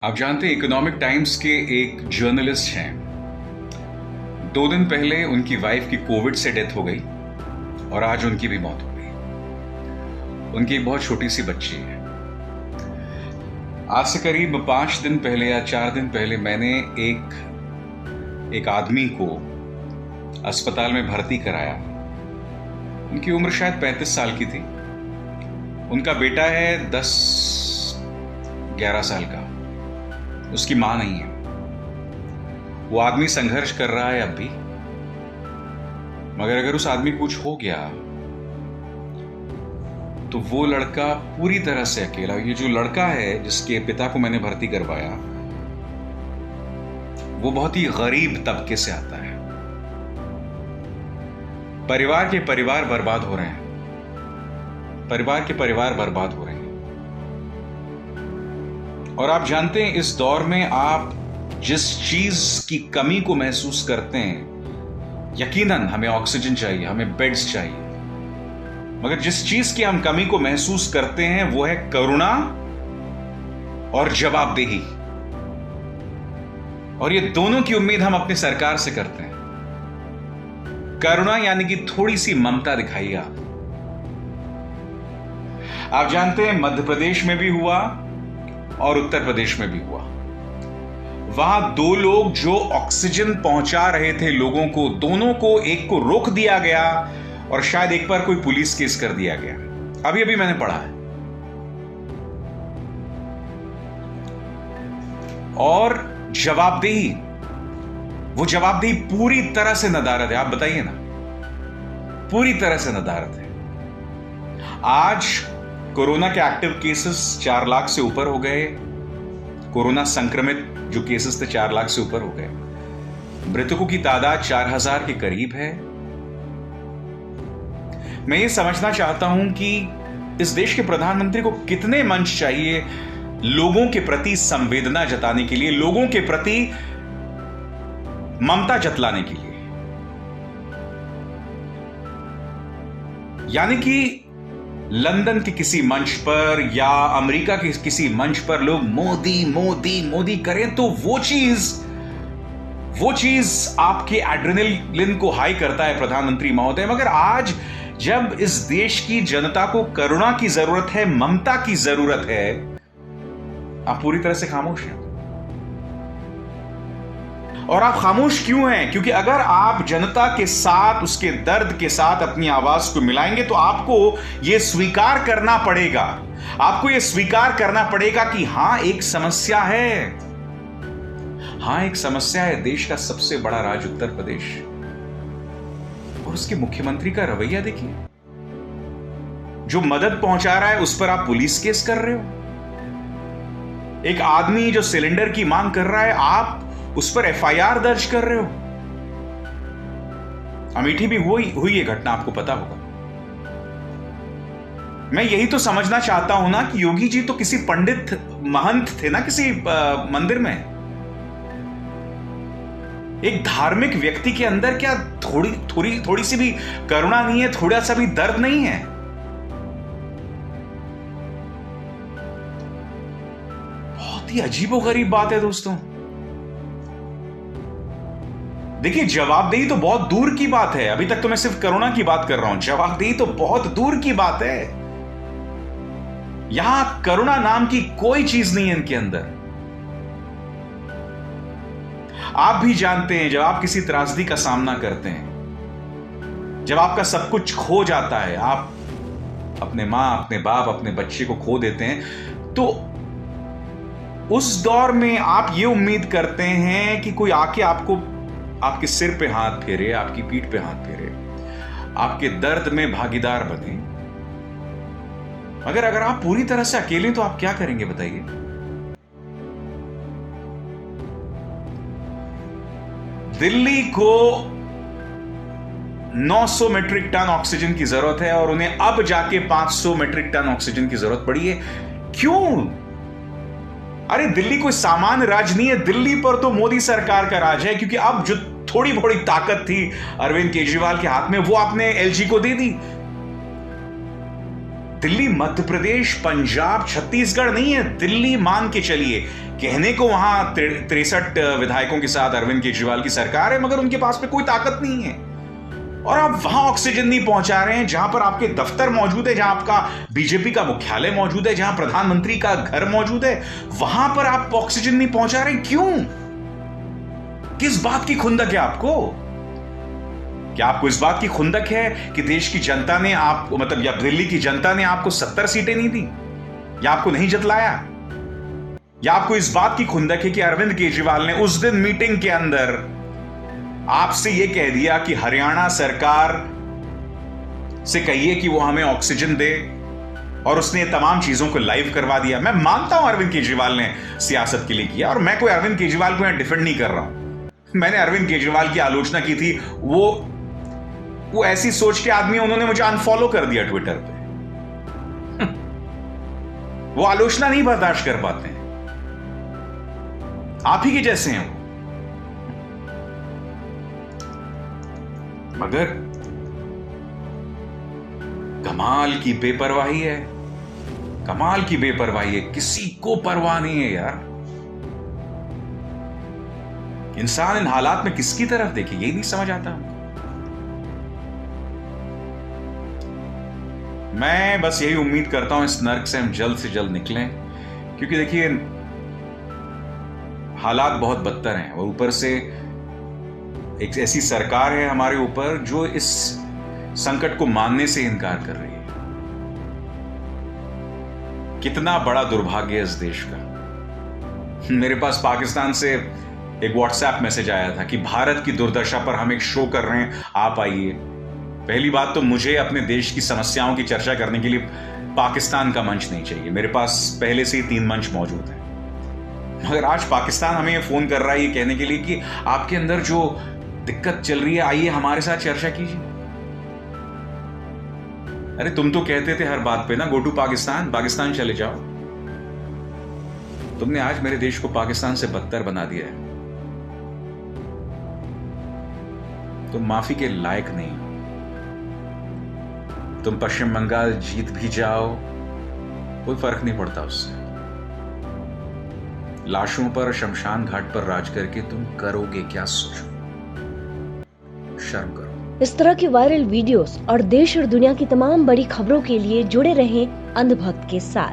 आप जानते हैं इकोनॉमिक टाइम्स के एक जर्नलिस्ट हैं। 2 दिन पहले उनकी वाइफ की कोविड से डेथ हो गई और आज उनकी भी मौत हो गई। उनकी एक बहुत छोटी सी बच्ची है। आज से करीब 5 दिन पहले या 4 दिन पहले मैंने एक आदमी को अस्पताल में भर्ती कराया। उनकी उम्र शायद 35 साल की थी। उनका बेटा है 10-11 साल का। उसकी मां नहीं है। वो आदमी संघर्ष कर रहा है अब भी, मगर अगर उस आदमी को कुछ हो गया तो वो लड़का पूरी तरह से अकेला। ये जो लड़का है जिसके पिता को मैंने भर्ती करवाया, वो बहुत ही गरीब तबके से आता है। परिवार के परिवार बर्बाद हो रहे हैं। परिवार के परिवार बर्बाद हो रहे हैं। और आप जानते हैं, इस दौर में आप जिस चीज की कमी को महसूस करते हैं, यकीनन हमें ऑक्सीजन चाहिए, हमें बेड्स चाहिए, मगर जिस चीज की हम कमी को महसूस करते हैं वो है करुणा और जवाबदेही। और ये दोनों की उम्मीद हम अपनी सरकार से करते हैं। करुणा यानी कि थोड़ी सी ममता दिखाइए आप जानते हैं, मध्य प्रदेश में भी हुआ और उत्तर प्रदेश में भी हुआ। वहां 2 लोग जो ऑक्सीजन पहुंचा रहे थे लोगों को, दोनों को, एक को रोक दिया गया और शायद एक पर कोई पुलिस केस कर दिया गया। अभी अभी मैंने पढ़ा है। और जवाबदेही, वो जवाबदेही पूरी तरह से नदारद है। आप बताइए ना, पूरी तरह से नदारद है। आज कोरोना के एक्टिव केसेस 4 लाख से ऊपर हो गए। कोरोना संक्रमित जो केसेस थे 4 लाख से ऊपर हो गए। मृतकों की तादाद 4000 के करीब है। मैं ये समझना चाहता हूं कि इस देश के प्रधानमंत्री को कितने मंच चाहिए लोगों के प्रति संवेदना जताने के लिए, लोगों के प्रति ममता जतलाने के लिए। यानी कि लंदन के किसी मंच पर या अमेरिका के किसी मंच पर लोग मोदी मोदी मोदी करें तो वो चीज आपके एड्रेनलिन को हाई करता है प्रधानमंत्री महोदय। मगर आज जब इस देश की जनता को करुणा की जरूरत है, ममता की जरूरत है, आप पूरी तरह से खामोश हैं। और आप खामोश क्यों हैं? क्योंकि अगर आप जनता के साथ, उसके दर्द के साथ अपनी आवाज को मिलाएंगे तो आपको यह स्वीकार करना पड़ेगा। आपको यह स्वीकार करना पड़ेगा कि हां, एक समस्या है। हां, एक समस्या है। देश का सबसे बड़ा राज्य उत्तर प्रदेश, और उसके मुख्यमंत्री का रवैया देखिए। जो मदद पहुंचा रहा है उस पर आप पुलिस केस कर रहे हो। एक आदमी जो सिलेंडर की मांग कर रहा है, आप उस पर एफआईआर दर्ज कर रहे हो। अमेठी भी हुई ये घटना, आपको पता होगा। मैं यही तो समझना चाहता हूं ना कि योगी जी तो किसी पंडित महंत थे ना, किसी मंदिर में। एक धार्मिक व्यक्ति के अंदर क्या थोड़ी सी भी करुणा नहीं है? थोड़ा सा भी दर्द नहीं है? बहुत ही अजीबोगरीब बात है दोस्तों। देखिए, जवाबदेही तो बहुत दूर की बात है। अभी तक तो मैं सिर्फ करुणा की बात कर रहा हूं। जवाबदेही तो बहुत दूर की बात है। यहां करुणा नाम की कोई चीज नहीं है इनके अंदर। आप भी जानते हैं, जब आप किसी त्रासदी का सामना करते हैं, जब आपका सब कुछ खो जाता है, आप अपने मां, अपने बाप, अपने बच्चे को खो देते हैं, तो उस दौर में आप ये उम्मीद करते हैं कि कोई आके आपके सिर पे हाथ फेरे, आपकी पीठ पे हाथ फेरे, आपके दर्द में भागीदार बने। अगर आप पूरी तरह से अकेले, तो आप क्या करेंगे बताइए? दिल्ली को 900 मेट्रिक टन ऑक्सीजन की जरूरत है और उन्हें अब जाके 500 मेट्रिक टन ऑक्सीजन की जरूरत पड़ी है। क्यों? अरे, दिल्ली कोई सामान्य राज्य नहीं है। दिल्ली पर तो मोदी सरकार का राज है, क्योंकि अब जो थोड़ी बड़ी ताकत थी अरविंद केजरीवाल के हाथ में, वो आपने एलजी को दे दी। दिल्ली, मध्य प्रदेश, पंजाब, छत्तीसगढ़ नहीं है, दिल्ली मान के चलिए। कहने को वहां 63 विधायकों के साथ अरविंद केजरीवाल की सरकार है, मगर उनके पास में कोई ताकत नहीं है। और आप वहां ऑक्सीजन नहीं पहुंचा रहे हैं जहां पर आपके दफ्तर मौजूद है, जहां आपका बीजेपी का मुख्यालय मौजूद है, जहां प्रधानमंत्री का घर मौजूद है, वहां पर आप ऑक्सीजन नहीं पहुंचा रहे। क्यों? किस बात की खुंदक है आपको? क्या आपको इस बात की खुंदक है कि देश की जनता ने आपको, मतलब या दिल्ली की जनता ने आपको 70 सीटें नहीं दी, या आपको नहीं जतलाया? या आपको इस बात की खुंदक है कि अरविंद केजरीवाल ने उस दिन मीटिंग के अंदर आपसे यह कह दिया कि हरियाणा सरकार से कहिए कि वो हमें ऑक्सीजन दे, और उसने तमाम चीजों को लाइव करवा दिया? मैं मानता हूं अरविंद केजरीवाल ने सियासत के लिए किया, और मैं कोई अरविंद केजरीवाल को यहां डिफेंड नहीं कर रहा हूं। मैंने अरविंद केजरीवाल की आलोचना की थी, वो ऐसी सोच के आदमी, उन्होंने मुझे अनफॉलो कर दिया ट्विटर पे। वो आलोचना नहीं बर्दाश्त कर पाते हैं, आप ही के जैसे हैं वो। मगर कमाल की बेपरवाही है, कमाल की बेपरवाही है, किसी को परवाह नहीं है यार। इंसान इन हालात में किसकी तरफ देखे, यही नहीं समझ आता। मैं बस यही उम्मीद करता हूं इस नर्क से हम जल्द से जल्द निकलें, क्योंकि देखिए हालात बहुत बदतर हैं, और ऊपर से एक ऐसी सरकार है हमारे ऊपर जो इस संकट को मानने से इनकार कर रही है। कितना बड़ा दुर्भाग्य है इस देश का। मेरे पास पाकिस्तान से एक व्हाट्सएप मैसेज आया था कि भारत की दुर्दशा पर हम एक शो कर रहे हैं, आप आइए। पहली बात तो मुझे अपने देश की समस्याओं की चर्चा करने के लिए पाकिस्तान का मंच नहीं चाहिए, मेरे पास पहले से ही 3 मंच मौजूद हैं। मगर आज पाकिस्तान हमें ये फोन कर रहा है ये कहने के लिए कि आपके अंदर जो दिक्कत चल रही है, आइए हमारे साथ चर्चा कीजिए। अरे तुम तो कहते थे हर बात पे ना, गो टू पाकिस्तान, पाकिस्तान चले जाओ। तुमने आज मेरे देश को पाकिस्तान से बदतर बना दिया है। तुम माफी के लायक नहीं हो। तुम पश्चिम बंगाल जीत भी जाओ, कोई फर्क नहीं पड़ता उससे। लाशों पर, शमशान घाट पर राज करके तुम करोगे क्या? सोचो, शर्म करो। इस तरह के वायरल वीडियोस और देश और दुनिया की तमाम बड़ी खबरों के लिए जुड़े रहें अंधभक्त के साथ।